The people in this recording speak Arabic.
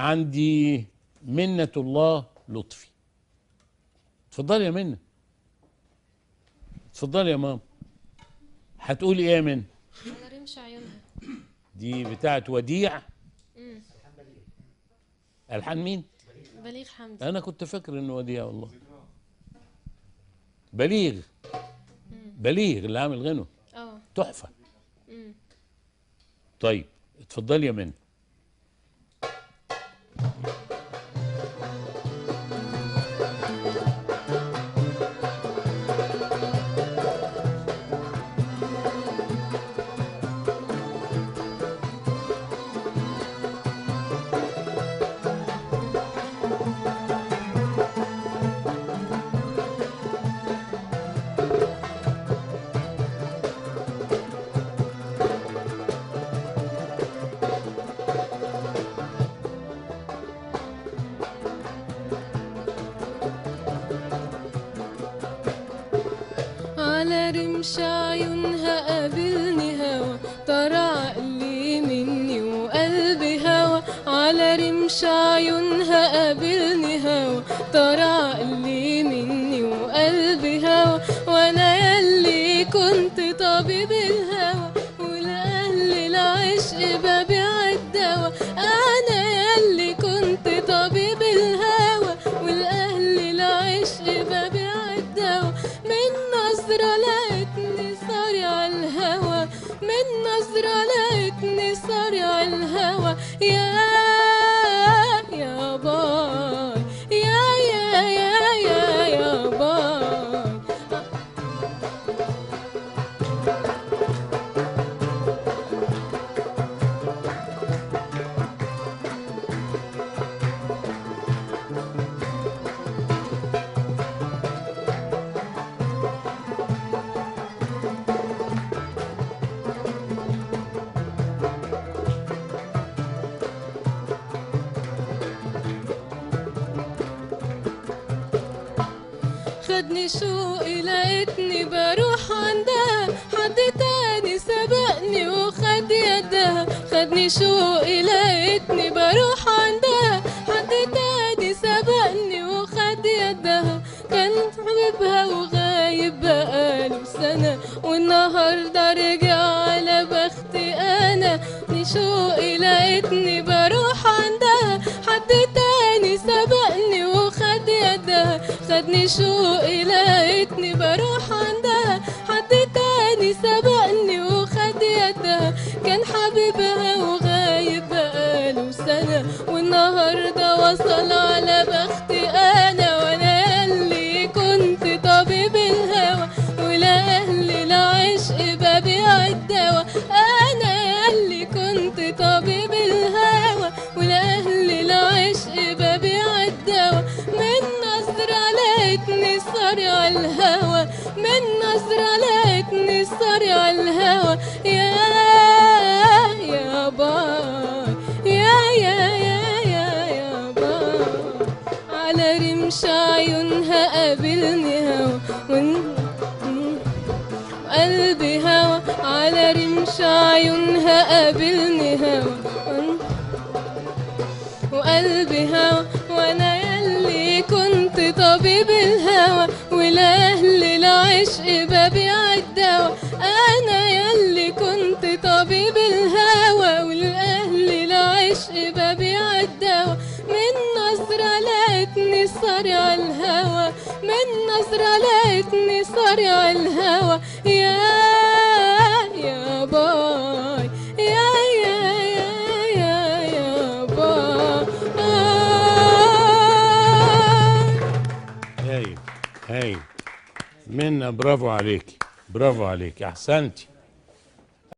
عندي منة الله لطفي. اتفضلي يا منة، اتفضلي يا ماما. هتقولي ايه يا منة؟ على رمش عيونها. دي بتاعت وديع. ألحان مين؟ بليغ حمدي. أنا كنت فاكر إنه وديع والله. بليغ. بليغ اللي عامل غنوة. تحفة. طيب اتفضلي يا منى. على رمش عيونها قابلني هوا، طار عقلي مني وقلبي هوا. على رمش عيونها قابلني هوا، طار عقلي مني وقلبي هوا. وانا ياللي كنت طبيب الهوى، ولأهل العشق ببيع الدوا. انا ياللي كنت طبيب الهوى، ولأهل العشق ببيع الدوا. من نظرة لقيتني صارع الهوى، من نظرة لقيتني صارع الهوى. يا باي، يا باي. خدني شوقي لقيتني بروح عندها، حد تاني سبقني وخد يدها. خدني شوقي لقيتني بروح عندها، حد تاني سبقني وخد يدها. كان حبيبها وغايب بقاله سنة، والنهارده رجع على بختي أنا. خدني شوقي لقيتني بروح عندها، حد تاني سبقني وخد يدها. خدني شوقي لقيتني بروح عندها، حد تاني سبقني وخد يدها. كان حبيبها وغايب بقاله سنة، والنهارده وصل على بختي أنا. وأنا ياللي كنت طبيب الهوى، ولأهل العشق ببيع الدوا. أنا ياللي كنت طبيب الهوى، ولأهل العشق ببيع الدوا. من نظرة لقيتني صارع الهوى، من نظرة لقيتني صارع الهوى. يا باي، يا باي. على رمش عيونها قابلني هوا، وقلبي هوا. على رمش عيونها قابلني هوا، وقلبي هوا. وانا ياللي كنت طبيب الهوى، ولأهل العشق ببيع الدوا. انا ياللي كنت طبيب الهوى، ولأهل العشق ببيع الدوا. من نظرة لقيتني صارع الهوى، من نظرة لقيتني صارع الهوى. يا باي، يا باي. هايل هايل منى، برافو عليكي، برافو عليكي، احسنتي.